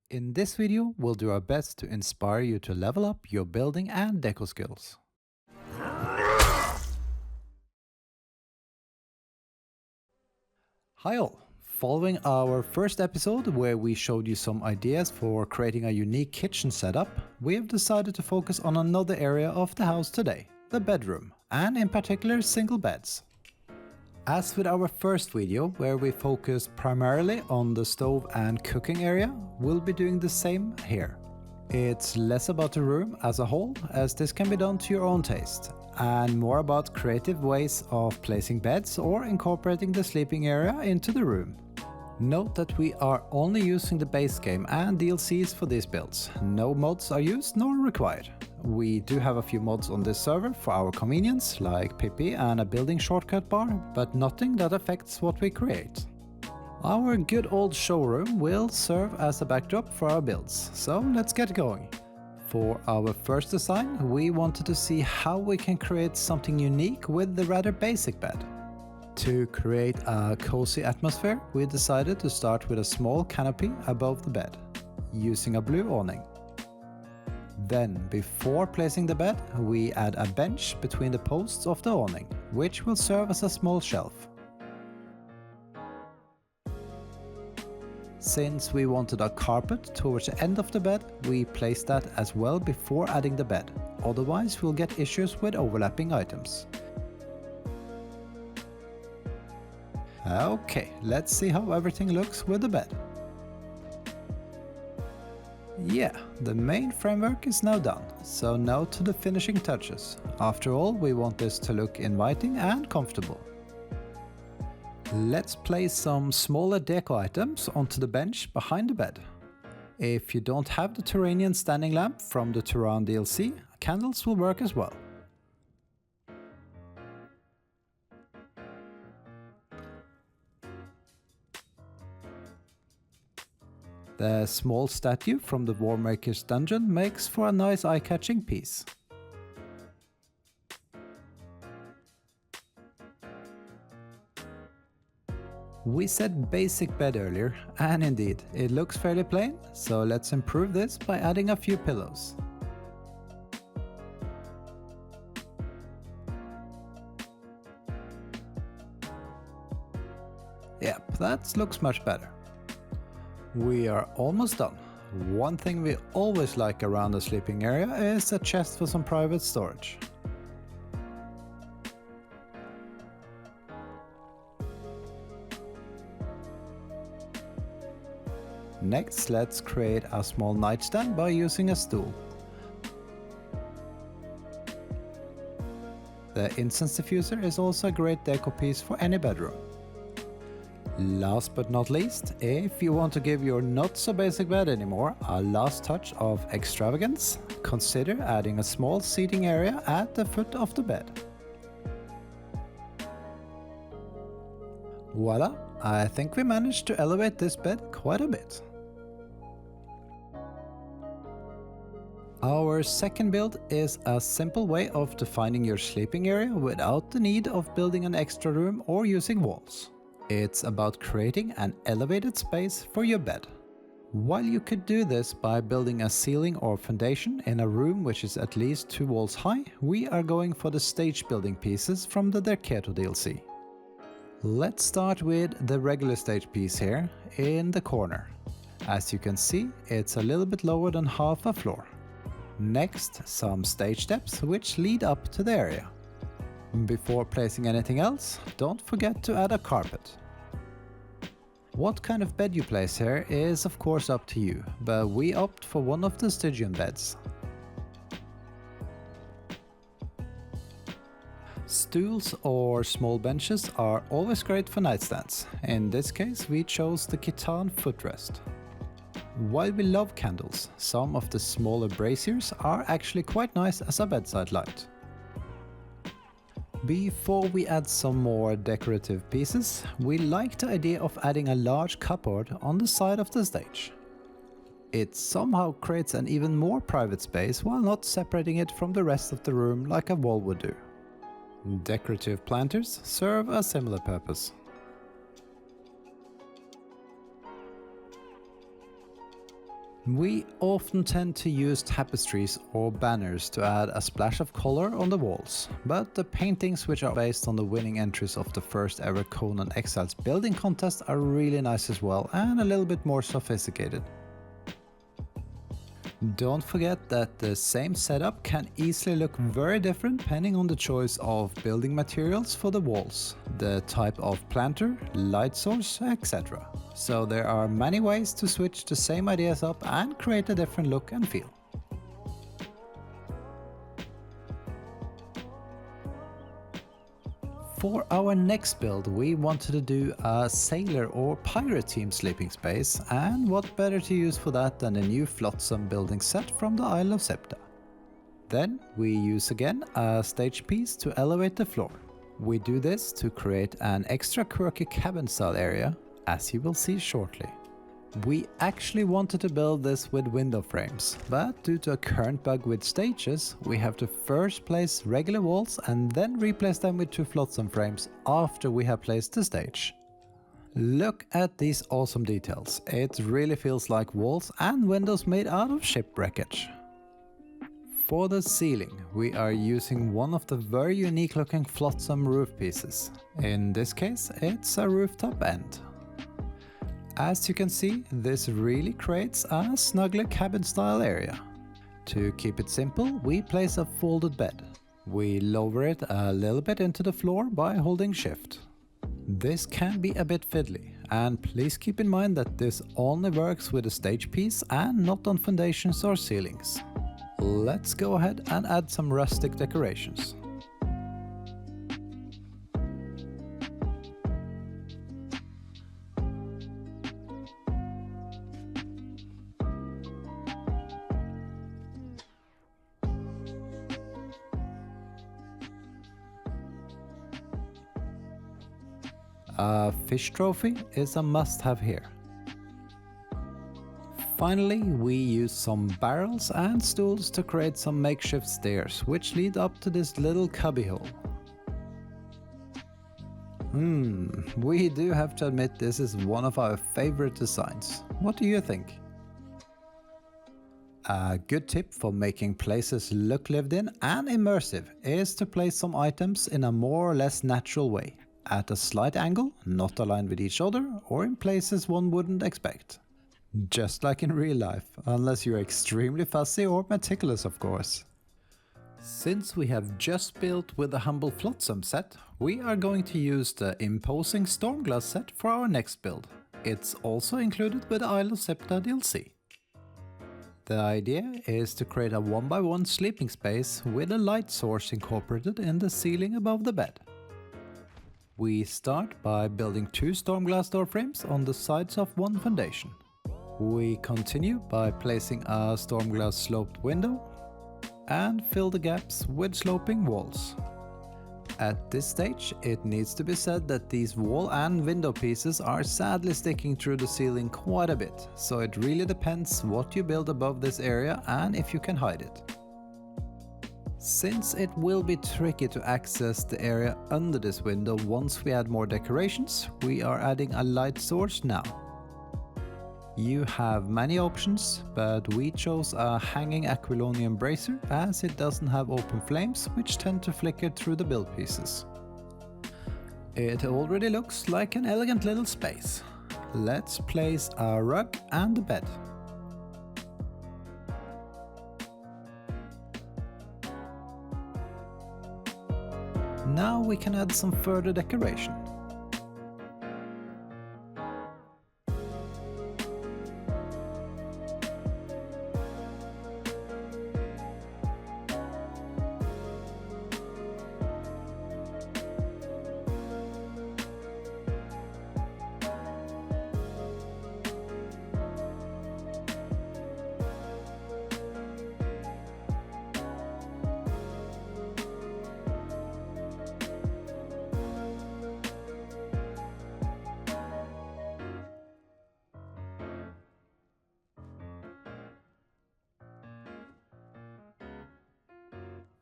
In this video, we'll do our best to inspire you to level up your building and deco skills. Hi all! Following our first episode where we showed you some ideas for creating a unique kitchen setup, we have decided to focus on another area of the house today, the bedroom, and in particular single beds. As with our first video, where we focused primarily on the stove and cooking area, we'll be doing the same here. It's less about the room as a whole, as this can be done to your own taste, and more about creative ways of placing beds or incorporating the sleeping area into the room. Note that we are only using the base game and DLCs for these builds. No mods are used nor required. We do have a few mods on this server for our convenience, like Pippi and a building shortcut bar, but nothing that affects what we create. Our good old showroom will serve as a backdrop for our builds, so let's get going. For our first design, we wanted to see how we can create something unique with the rather basic bed. To create a cozy atmosphere, we decided to start with a small canopy above the bed, using a blue awning. Then, before placing the bed, we add a bench between the posts of the awning, which will serve as a small shelf. Since we wanted a carpet towards the end of the bed, we placed that as well before adding the bed, otherwise we'll get issues with overlapping items. Okay, let's see how everything looks with the bed. Yeah, the main framework is now done, so now to the finishing touches. After all, we want this to look inviting and comfortable. Let's place some smaller deco items onto the bench behind the bed. If you don't have the Turanian standing lamp from the Turan DLC, candles will work as well. The small statue from the Warmaker's dungeon makes for a nice eye-catching piece. We said basic bed earlier, and indeed, it looks fairly plain, so let's improve this by adding a few pillows. Yep, that looks much better. We are almost done. One thing we always like around the sleeping area is a chest for some private storage. Next, let's create a small nightstand by using a stool. The incense diffuser is also a great deco piece for any bedroom. Last but not least, if you want to give your not so basic bed anymore a last touch of extravagance, consider adding a small seating area at the foot of the bed. Voila, I think we managed to elevate this bed quite a bit. Our second build is a simple way of defining your sleeping area without the need of building an extra room or using walls. It's about creating an elevated space for your bed. While you could do this by building a ceiling or foundation in a room which is at least 2 walls high, we are going for the stage building pieces from the Deco DLC. Let's start with the regular stage piece here in the corner. As you can see, it's a little bit lower than half a floor. Next, some stage steps which lead up to the area. Before placing anything else, don't forget to add a carpet. What kind of bed you place here is of course up to you, but we opt for one of the Stygian beds. Stools or small benches are always great for nightstands. In this case, we chose the Khitan footrest. While we love candles, some of the smaller braziers are actually quite nice as a bedside light. Before we add some more decorative pieces, we like the idea of adding a large cupboard on the side of the stage. It somehow creates an even more private space while not separating it from the rest of the room like a wall would do. Decorative planters serve a similar purpose. We often tend to use tapestries or banners to add a splash of color on the walls, but the paintings, which are based on the winning entries of the first ever Conan Exiles building contest, are really nice as well and a little bit more sophisticated. Don't forget that the same setup can easily look very different depending on the choice of building materials for the walls, the type of planter, light source, etc. So there are many ways to switch the same ideas up and create a different look and feel. For our next build, we wanted to do a sailor or pirate themed sleeping space, and what better to use for that than the new Flotsam building set from the Isle of Septa. Then we use again a stage piece to elevate the floor. We do this to create an extra quirky cabin style area, as you will see shortly. We actually wanted to build this with window frames, but due to a current bug with stages, we have to first place regular walls and then replace them with 2 Flotsam frames after we have placed the stage. Look at these awesome details. It really feels like walls and windows made out of ship wreckage. For the ceiling, we are using one of the very unique looking Flotsam roof pieces. In this case, it's a rooftop end. As you can see, this really creates a snuggly cabin style area. To keep it simple, we place a folded bed. We lower it a little bit into the floor by holding shift. This can be a bit fiddly, and please keep in mind that this only works with a stage piece and not on foundations or ceilings. Let's go ahead and add some rustic decorations. A fish trophy is a must-have here. Finally, we use some barrels and stools to create some makeshift stairs, which lead up to this little cubbyhole. We do have to admit this is one of our favorite designs. What do you think? A good tip for making places look lived in and immersive is to place some items in a more or less natural way, at a slight angle, not aligned with each other, or in places one wouldn't expect. Just like in real life, unless you're extremely fussy or meticulous, of course. Since we have just built with a humble Flotsam set, we are going to use the imposing Stormglass set for our next build. It's also included with the Isle of Septa DLC. The idea is to create a 1x1 sleeping space with a light source incorporated in the ceiling above the bed. We start by building 2 Stormglass door frames on the sides of one foundation. We continue by placing a Stormglass sloped window and fill the gaps with sloping walls. At this stage, it needs to be said that these wall and window pieces are sadly sticking through the ceiling quite a bit, so it really depends what you build above this area and if you can hide it. Since it will be tricky to access the area under this window once we add more decorations, we are adding a light source now. You have many options, but we chose a hanging aquilonium brazier as it doesn't have open flames which tend to flicker through the build pieces. It already looks like an elegant little space. Let's place a rug and a bed. Now we can add some further decoration.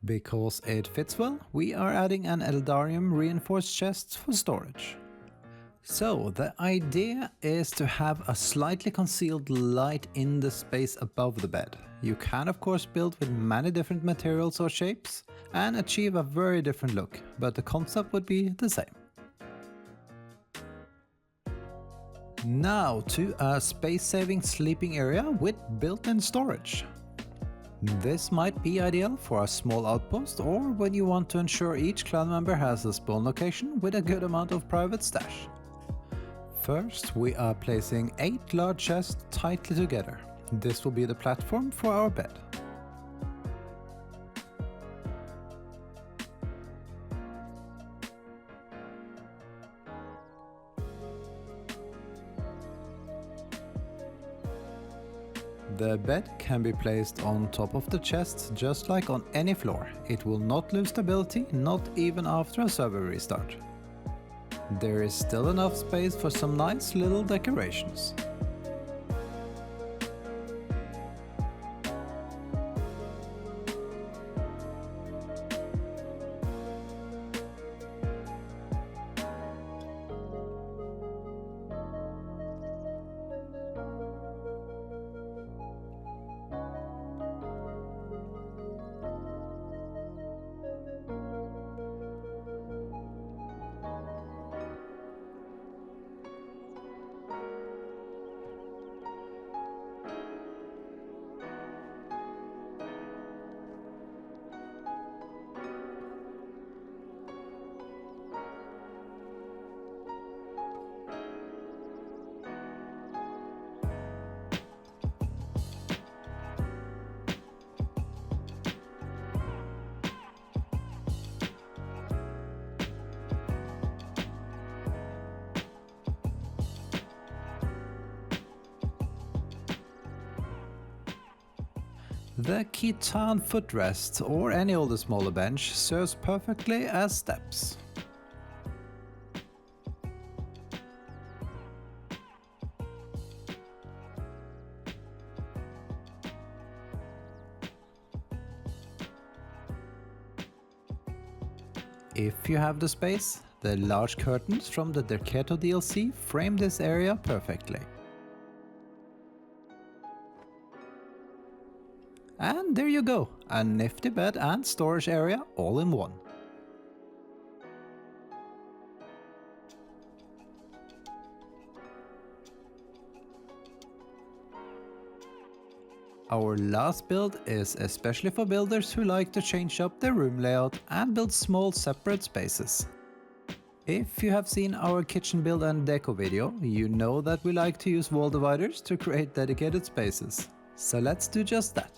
Because it fits well, we are adding an Eldarium reinforced chest for storage. So the idea is to have a slightly concealed light in the space above the bed. You can of course build with many different materials or shapes and achieve a very different look, but the concept would be the same. Now to a space-saving sleeping area with built-in storage. This might be ideal for a small outpost or when you want to ensure each clan member has a spawn location with a good amount of private stash. First, we are placing 8 large chests tightly together. This will be the platform for our bed. The bed can be placed on top of the chests just like on any floor. It will not lose stability, not even after a server restart. There is still enough space for some nice little decorations. The Khitan footrest or any other smaller bench serves perfectly as steps. If you have the space, the large curtains from the Deco DLC frame this area perfectly. And there you go, a nifty bed and storage area all in one. Our last build is especially for builders who like to change up their room layout and build small separate spaces. If you have seen our kitchen build and deco video, you know that we like to use wall dividers to create dedicated spaces. So let's do just that.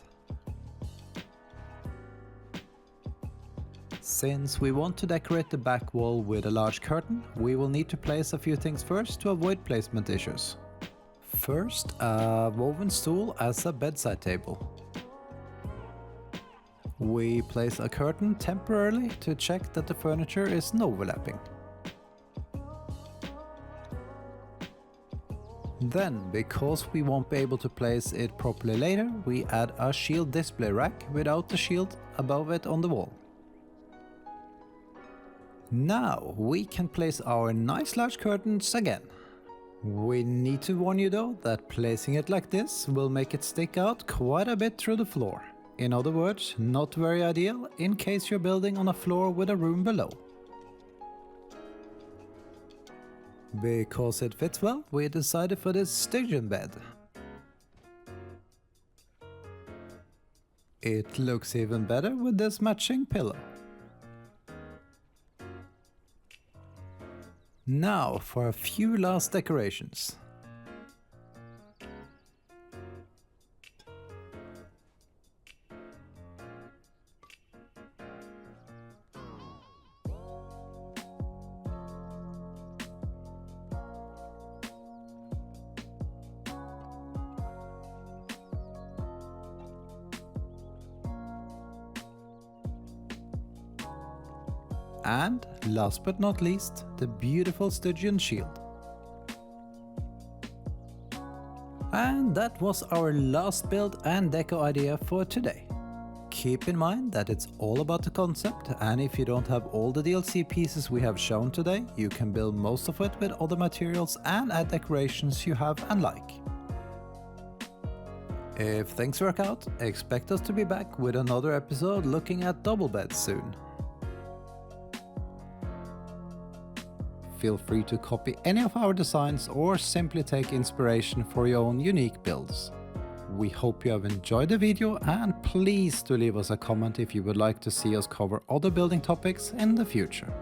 Since we want to decorate the back wall with a large curtain, we will need to place a few things first to avoid placement issues. First, a woven stool as a bedside table. We place a curtain temporarily to check that the furniture isn't overlapping. Then, because we won't be able to place it properly later, we add a shield display rack without the shield above it on the wall. Now we can place our nice large curtains again. We need to warn you though that placing it like this will make it stick out quite a bit through the floor. In other words, not very ideal in case you're building on a floor with a room below. Because it fits well, we decided for this Secluded Bed. It looks even better with this matching pillow. Now for a few last decorations. And last but not least, the beautiful Stygian shield. And that was our last build and deco idea for today. Keep in mind that it's all about the concept, and if you don't have all the DLC pieces we have shown today, you can build most of it with other materials and add decorations you have and like. If things work out, expect us to be back with another episode looking at double beds soon. Feel free to copy any of our designs or simply take inspiration for your own unique builds. We hope you have enjoyed the video, and please do leave us a comment if you would like to see us cover other building topics in the future.